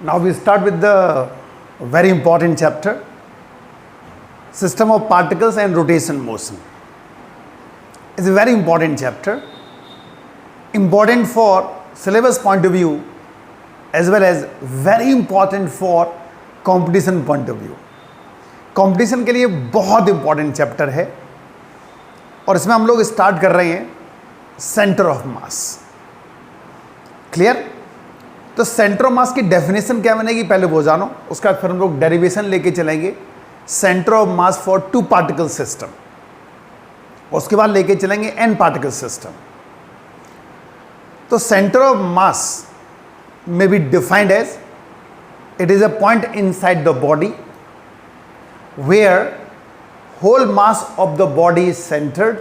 Now we start with the very important chapter, system of particles and rotation motion. It's a very important chapter, important for syllabus point of view as well as very important for competition point of view. Competition के लिए बहुत important chapter है और इसमें हम लोग start कर रहे हैं सेंटर ऑफ मास. क्लियर? तो सेंटर ऑफ मास की डेफिनेशन क्या बनेगी पहले वो जानो, उसका फिर हम लोग डेरिवेशन लेके चलेंगे centre of mass for two particle system, उसके बाद लेके चलेंगे एन पार्टिकल सिस्टम. तो centre of mass may be defined as it is a point inside the body where whole mass of the body is centered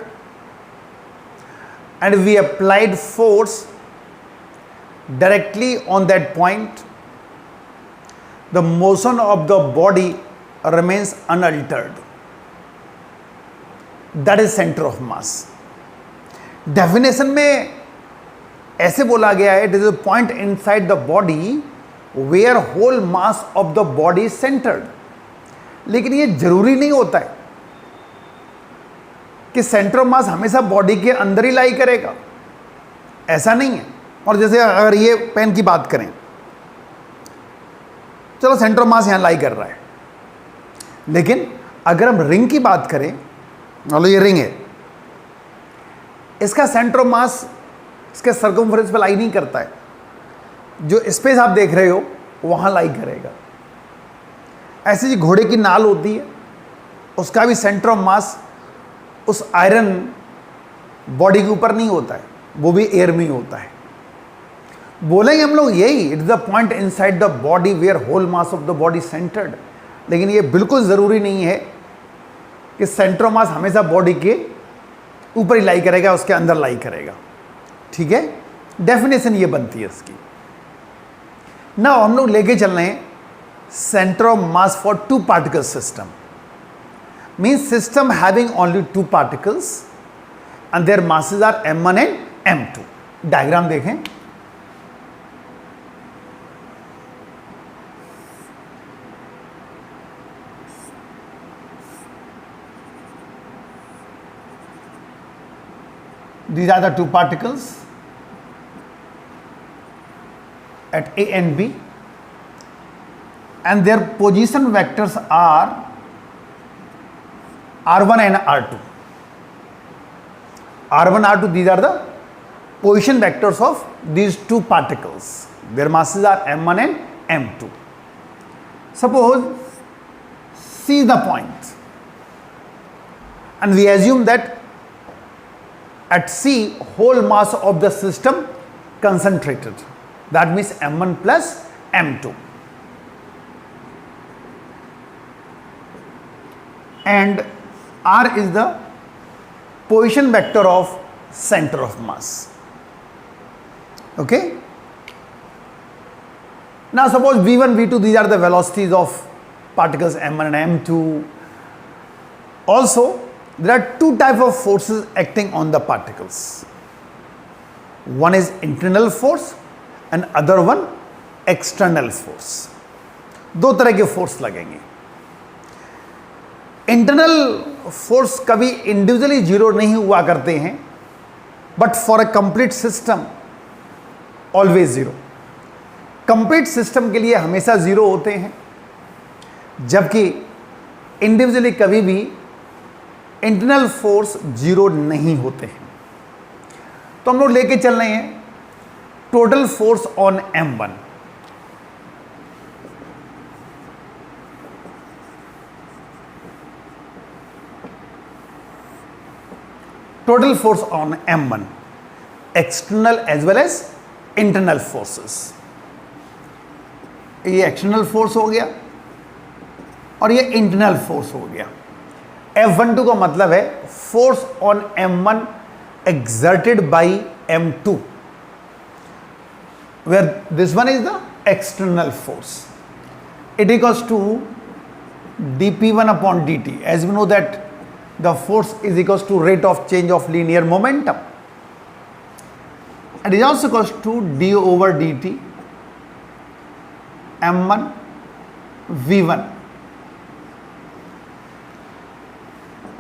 and we applied force directly on that point. The motion of the body remains unaltered. That is center of mass. Definition में ऐसे बोला गया है, it is a point inside the body where whole mass of the body centred. लेकिन ये जरूरी नहीं होता है कि सेंटर ऑफ मास हमेशा बॉडी के अंदर ही लाई करेगा, ऐसा नहीं है. और जैसे अगर ये पेन की बात करें, चलो सेंटर ऑफ मास यहां लाई कर रहा है, लेकिन अगर हम रिंग की बात करें, मान लो ये रिंग है, इसका सेंटर ऑफ मास इसके सर्कमफ्रेंस पे लाई नहीं करता है, जो स्पेस आप देख रहे हो वहां लाई करेगा. ऐसे जी घोड़े की नाल होती है, उसका भी सेंटर ऑफ मास उस आयरन बॉडी के ऊपर नहीं होता है, वो भी एयर में ही होता है. बोलेंगे हम लोग यही, it is the point inside the body where whole mass of the body centred. लेकिन ये बिल्कुल ज़रूरी नहीं है कि सेंटर ऑफ मास हमेशा बॉडी के ऊपर ही लाई करेगा, उसके अंदर लाई करेगा. ठीक है, डेफिनेशन ये बनती है इसकी. ना हम लोग लेके चल रहे हैं centre of mass for two particle system. Means system having only two particles and their masses are m1 and m2. Diagram देखें. These are the two particles at A and B, and their position vectors are R1 and R2. R1, R2, these are the position vectors of these two particles. Their masses are m1 and m2. Suppose C is the point, and we assume that at C whole mass of the system concentrated. That means m1 plus m2. And R is the position vector of center of mass. Okay? Now suppose v1, v2, these are the velocities of particles m1 and m2. Also, there are two types of forces acting on the particles. One is internal force and other one external force. दो तरह के force लगेंगे. Internal force कभी individually zero नहीं हुआ करते हैं, but for a complete system always zero. Complete system के लिए हमेशा जीरो होते हैं, जबकि इंडिविजुअली कभी भी इंटरनल फोर्स जीरो नहीं होते हैं. तो हम लोग लेके चल रहे हैं total force on m1. Total force on m1, external as well as internal forces. ये एक्सटर्नल फोर्स हो गया और ये इंटरनल फोर्स हो गया. F12 का मतलब है force on m1 exerted by m2, where this one is the external force. It equals to dp1 upon dt. As we know that the force is equals to rate of change of linear momentum. It is also equals to d over dt m1 v1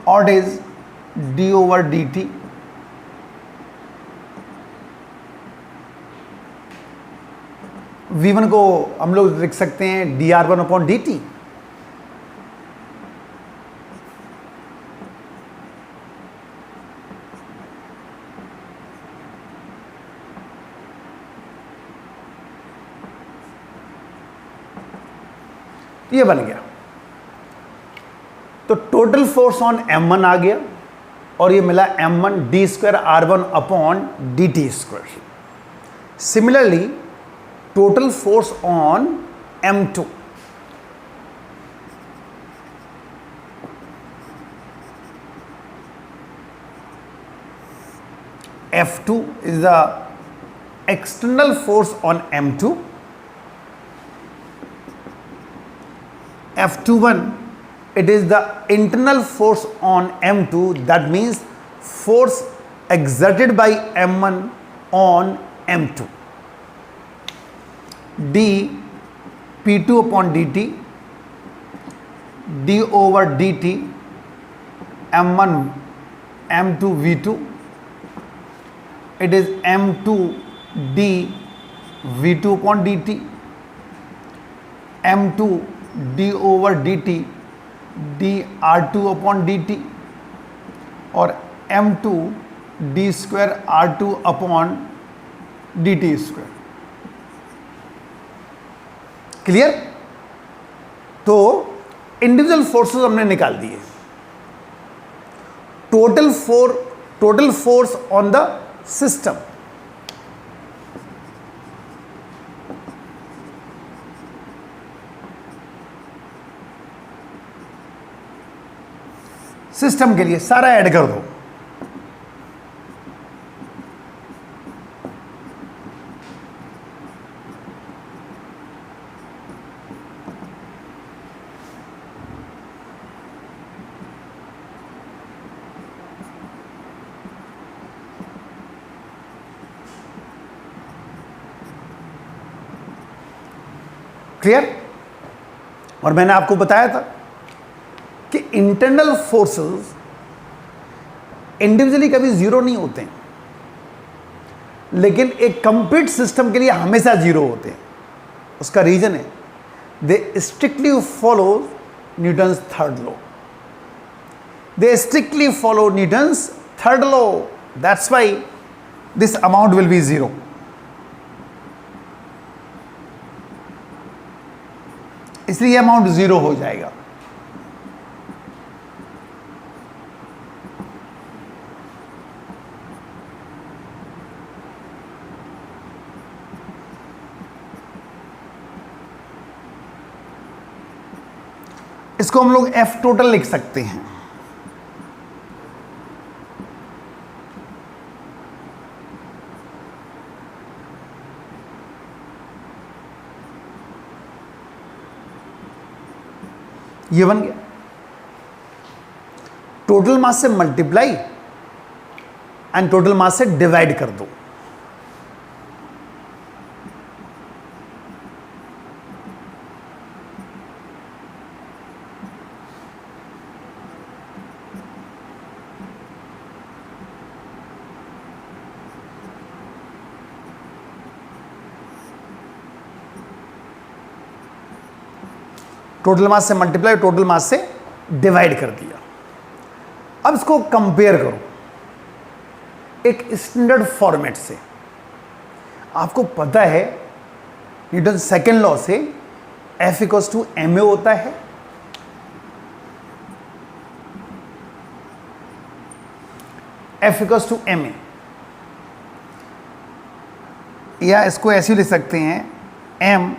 और it is d over dt v1 को हम लोग लिख सकते हैं dr1 upon dt। ये बन गया। तो टोटल फोर्स ऑन m1 आ गया और ये मिला m1 d square r1 upon dt square. Similarly total force on m2 F2 is the external force on m2, F21 it is the internal force on m2, that means force exerted by m1 on m2, d p2 upon dt d over dt m1 m2 v2, it is m2 d v2 upon dt m2 d over dt d r2 upon dt और m2 d square r2 upon dt square. Clear? तो individual forces हमने निकाल दिए। Total force on the system, system के लिए सारा add कर दो। क्लियर? और मैंने आपको बताया था कि इंटरनल फोर्सेस इंडिविजुअली कभी जीरो नहीं होते हैं, लेकिन एक कंप्लीट सिस्टम के लिए हमेशा जीरो होते हैं। उसका रीजन है they strictly follow Newton's third law. They strictly follow Newton's third law, that's why this amount will be zero. इसलिए अमाउंट जीरो हो जाएगा। इसको हम लोग F टोटल लिख सकते हैं। ये बन गया। टोटल मास से मल्टीप्लाई एंड टोटल मास से डिवाइड कर दो। टोटल मास से मल्टीप्लाई, टोटल मास से डिवाइड कर दिया। अब इसको कंपेयर करो एक स्टैंडर्ड फॉर्मेट से। आपको पता है न्यूटन सेकेंड लॉ से F इक्वल्स टू ma होता है। F इक्वल्स टू ma, या इसको ऐसे लिख सकते हैं m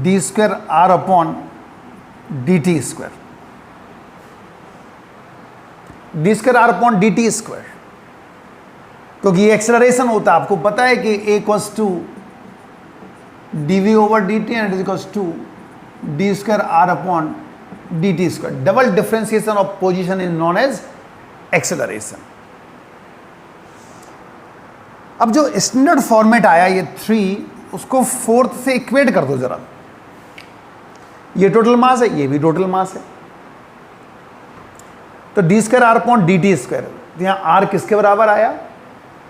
d square r upon d t square, d square r upon d t square, क्योंकि ये एक्सेलरेशन होता है। आपको पता है कि a equals to d v over d t and it equals to d square r upon d t square. Double differentiation of position is known as acceleration. अब जो स्टैंडर्ड फॉर्मेट आया ये 3 उसको फोर्थ से इक्वेट कर दो जरा, ये टोटल मास है, ये भी टोटल मास है, तो d square r upon d t square, यहां आर किसके बराबर आया,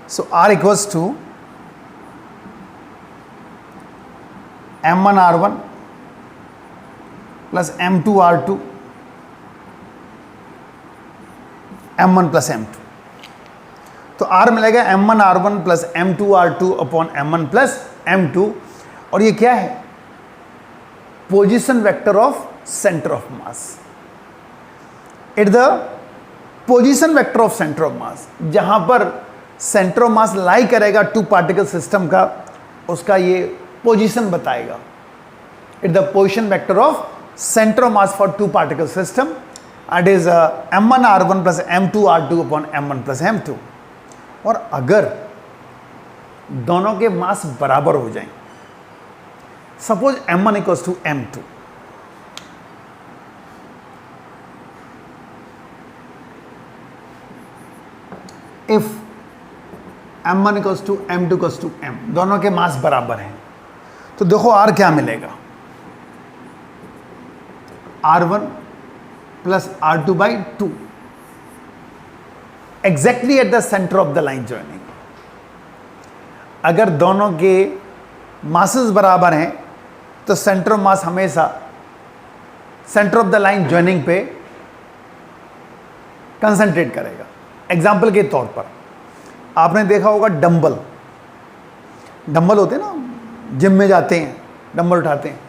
so r equals to m1r1 plus m2r2 m1 plus m2, तो r मिलेगा m1r1 plus m2r2 upon m1 plus m2, और ये क्या है, position vector of centre of mass, it the position vector of centre of मास, जहां पर centre of मास लाई करेगा to particle system का, उसका ये पोजीशन बताएगा, it the position vector of centre of mass for two particle system, it is m1r1 plus m2r2 upon m1 plus m2। और अगर दोनों के मास बराबर हो जाएं, suppose m1 equals to m2, if m1 equals to m2 equals to m, दोनों के mass बराबर हैं, तो देखो r क्या मिलेगा, r1 plus r2 by 2, exactly at the centre of the line joining. अगर दोनों के मासेस बराबर हैं तो सेंटर ऑफ मास हमेशा centre of the line joining पे कंसंट्रेट करेगा। एग्जाम्पल के तौर पर आपने देखा होगा डंबल, डंबल होते हैं ना, जिम में जाते हैं डंबल उठाते हैं,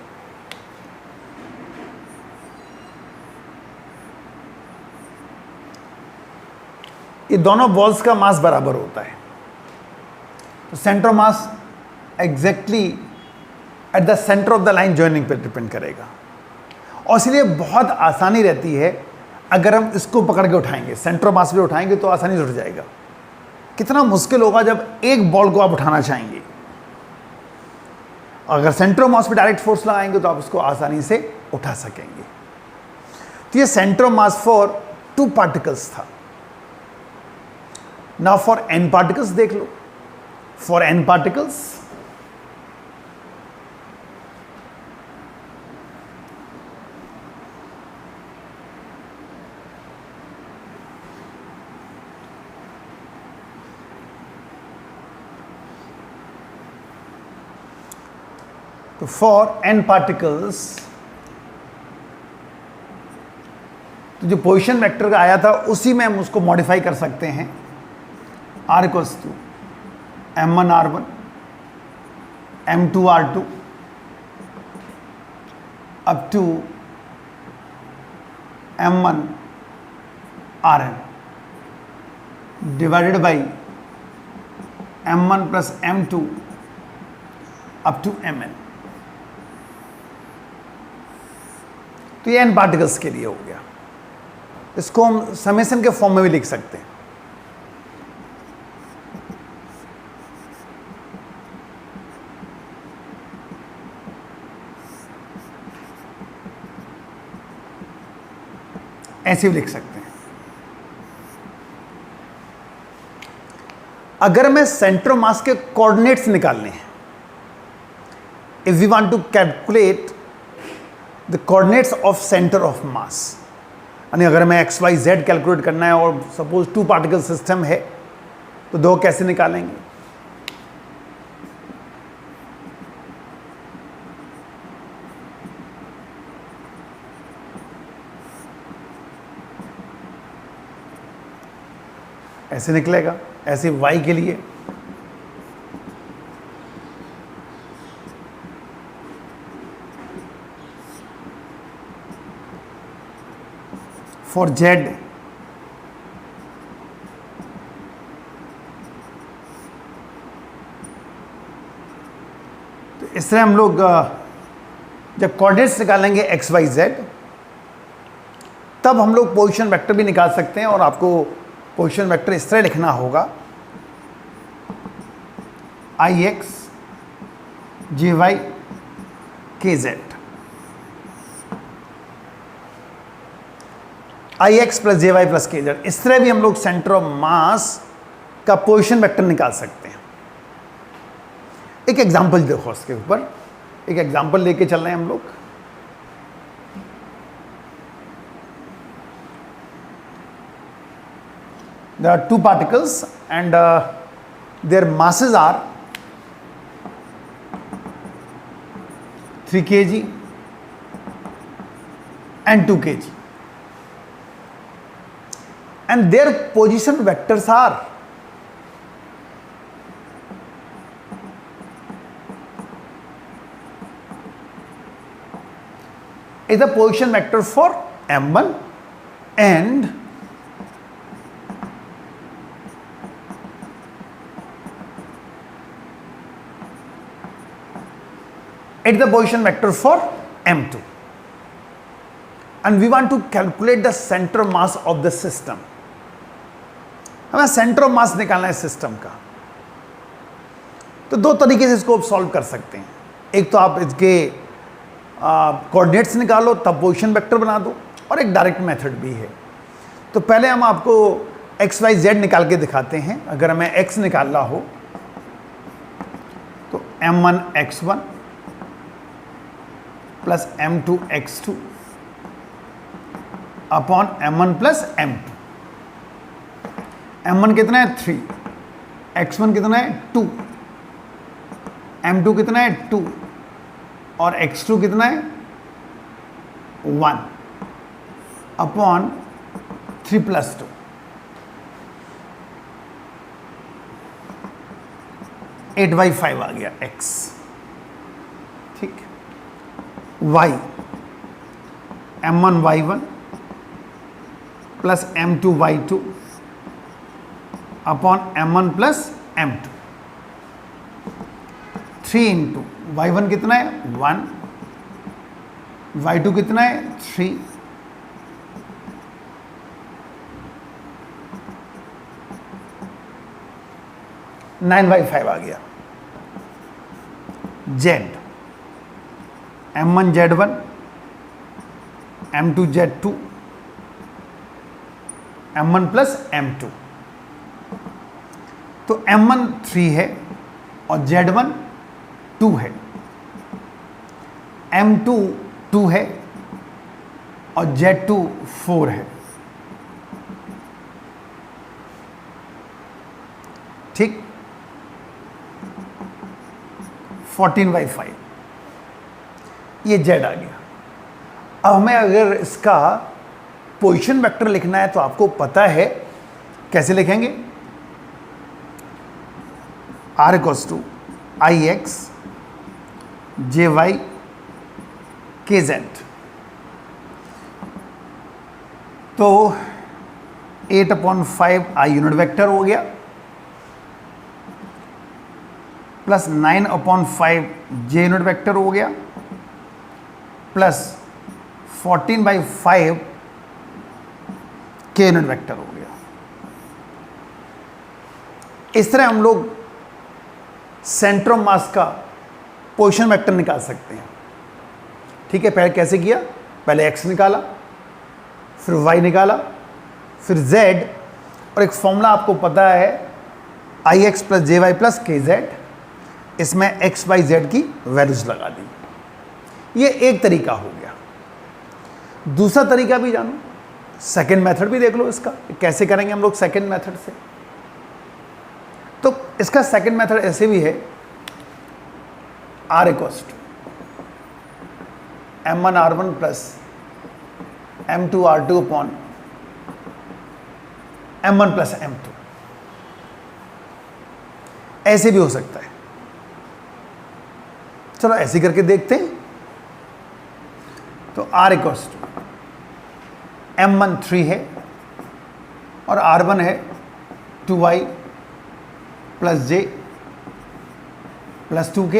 ये दोनों बॉल्स का मास बराबर होता है, तो centre of mass exactly at the centre of the line joining पे डिपेंड करेगा, और इसलिए बहुत आसानी रहती है अगर हम इसको पकड़ के उठाएंगे, सेंटर ऑफ मास पे उठाएंगे तो आसानी से उठ जाएगा। कितना मुश्किल होगा जब एक बॉल को आप उठाना चाहेंगे, अगर सेंटर ऑफ मास पे डायरेक्ट फोर्स लगाएंगे तो आप उसको आसानी से उठा सकेंगे। तो ये centre of mass for two particles था। नाउ फॉर n पार्टिकल्स देख लो, फॉर n पार्टिकल्स तो फॉर n पार्टिकल्स तो जो पोजीशन वेक्टर का आया था उसी में हम उसको मॉडिफाई कर सकते हैं, r equals to m1r1 m2r2 up to m1rn divided by m1 plus m2 up to mn। तो ये n पार्टिकल्स के लिए हो गया, इसको हम समेशन के फॉर्म में भी लिख सकते हैं। ऐसे भी लिख सकते हैं। अगर मैं सेंटर ऑफ मास के कोऑर्डिनेट्स निकालने हैं, if we want to calculate the coordinates of centre of mass, यानी अगर मैं एक्स वाई जेड कैलकुलेट करना है और सपोज टू पार्टिकल सिस्टम है तो दो कैसे निकालेंगे, ऐसे निकलेगा, ऐसे y के लिए फॉर z तो इस तरह हम लोग जब कोऑर्डिनेट्स निकालेंगे x y z तब हम लोग पोजीशन वेक्टर भी निकाल सकते हैं, और आपको पोजीशन वेक्टर इस तरह लिखना होगा ix jy kz, ix plus j y plus k z. इस तरह भी हम लोग सेंटर ऑफ मास का पोजीशन वेक्टर निकाल सकते हैं। एक एग्जाम्पल देखो उसके ऊपर, एक एग्जाम्पल लेके चल रहे हैं हम लोग। There are two particles and their masses are 3 kg and 2 kg and their position vectors are is the position vector for m1 and it's the position vector for m2 and we want to calculate the center mass of the system. हमें centre of मास निकालना है system का। तो दो तरीके से इसको solve कर सकते हैं। एक तो आप इसके कोऑर्डिनेट्स निकालो तब पोजीशन वेक्टर बना दो, और एक डायरेक्ट मेथड भी है। तो पहले हम आपको एक्स वाई जेड निकाल के दिखाते हैं। अगर हमें एक्स निकालना हो तो m1 x1 plus m2 x2 upon m1 plus m2। m1 कितना है 3, x1 कितना है 2, m2 कितना है 2 और x2 कितना है 1 अपॉन 3 प्लस 2। 8/5 आ गया x। ठीक, y m1 y1 plus m2 y2 upon m1 plus m2। 3 into y1 कितना है 1, y2 कितना है 3, नाइन बाई 5 आ गया। z m1 z1 m2 z2 m1 plus m2। तो m1 3 है और z1 2 है, m2 2 है और z2 4 है। ठीक, 14/5 ये z आ गया। अब हमें अगर इसका पोजीशन वेक्टर लिखना है तो आपको पता है कैसे लिखेंगे। r equals to i x j y k z. तो 8/5 आई यूनिट वेक्टर हो गया प्लस 9/5 जे यूनिट वेक्टर हो गया प्लस 14/5 के यूनिट वेक्टर हो गया। इस तरह हम लोग सेंटर ऑफ मास का पोजीशन वेक्टर निकाल सकते हैं। ठीक है, पहले कैसे किया, पहले x निकाला, फिर y निकाला, फिर z, और एक फॉर्मूला आपको पता है आई x plus j y plus k Z. इसमें x y z की वैल्यूज लगा दी। ये एक तरीका हो गया। दूसरा तरीका भी जानो, सेकेंड मेथड भी देख लो इसका कैसे करेंगे हम लोग सेकेंड मेथड से। तो इसका सेकेंड मेथड ऐसे भी है, r equals to m1 r1 plus m2 r2 upon m1 plus m2। ऐसे भी हो सकता है। चलो ऐसे करके देखते हैं। तो r इक्वल्स टू m1 3 है और r1 है 2y प्लस जे प्लस 2k,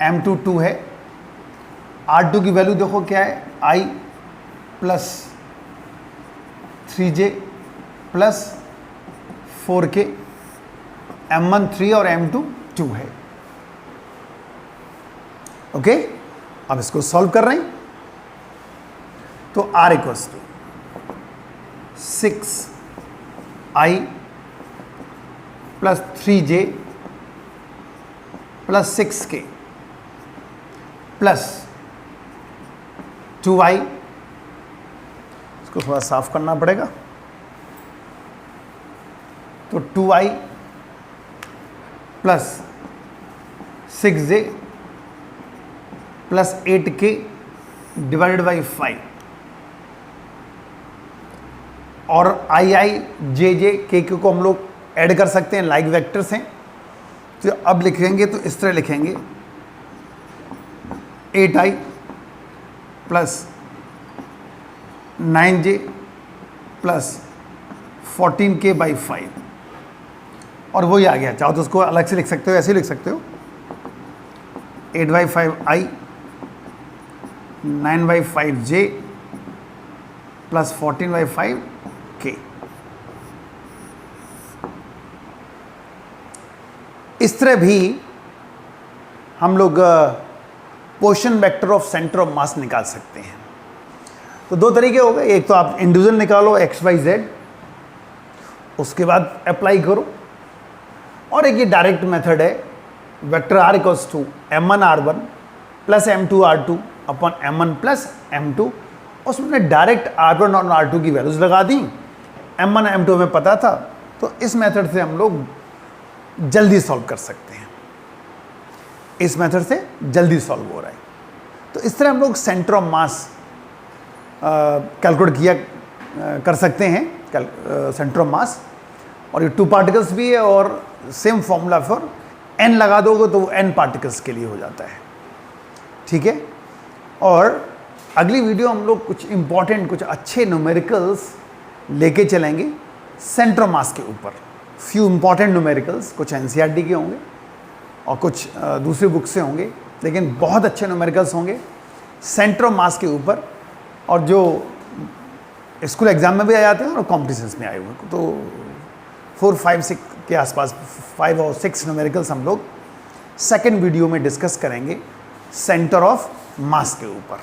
m2 2 है, r2 की वैल्यू देखो क्या है i plus 3j plus 4k, m1 3 और m2 2 है। ओके, अब इसको सॉल्व कर रहे हैं। तो r equals to 6i plus 3j plus 6k plus 2y, इसको थोड़ा साफ करना पड़ेगा, तो 2y plus 6j plus 8k divided by 5, और आई जे जे के को हम लोग ऐड कर सकते हैं, लाइक वेक्टर्स हैं। तो अब लिखेंगे तो इस तरह लिखेंगे 8i plus 9j plus 14k by 5, और वही आ गया। चाहो तो उसको अलग से लिख सकते हो, ऐसे लिख सकते हो 8/5i 9/5j प्लस 14/5k। इस तरह भी हम लोग position vector of centre of मास निकाल सकते हैं। तो दो तरीके हो गए, एक तो आप इंडिविजुअल निकालो XYZ, उसके बाद अप्लाई करो, और एक ये डायरेक्ट मेथड है vector R equals to m1r1 plus m2r2 upon m1 plus m2, उसमें डायरेक्ट r1 और r2 की वैल्यूज लगा दी, m1 m2 हमें पता था, तो इस मेथड से हम लोग जल्दी सॉल्व कर सकते हैं। इस मेथड से जल्दी सॉल्व हो रहा है। तो इस तरह हम लोग सेंटर ऑफ मास कैलकुलेट किया कर सकते हैं, सेंटर ऑफ मास, और ये 2 पार्टिकल्स भी है, और सेम फॉर्मूला फॉर n लगा दोगे तो वो n पार्टिकल्स के लिए हो जाता है। ठीक है, और अगली वीडियो हम लोग कुछ इंपॉर्टेंट, कुछ अच्छे न्यूमेरिकल्स लेके चलेंगे सेंटर ऑफ मास के ऊपर। फ्यू इंपॉर्टेंट न्यूमेरिकल्स, कुछ NCERT के होंगे और कुछ दूसरी बुक से होंगे, लेकिन बहुत अच्छे न्यूमेरिकल्स होंगे सेंटर ऑफ मास के ऊपर, और जो स्कूल एग्जाम में भी आ जाते हैं और कॉम्पिटिशन्स में आए हुए। तो 4, 5, 6 के आसपास 5 और 6 न्यूमेरिकल्स हम लोग सेकेंड वीडियो में डिस्कस करेंगे सेंटर ऑफ मास के ऊपर।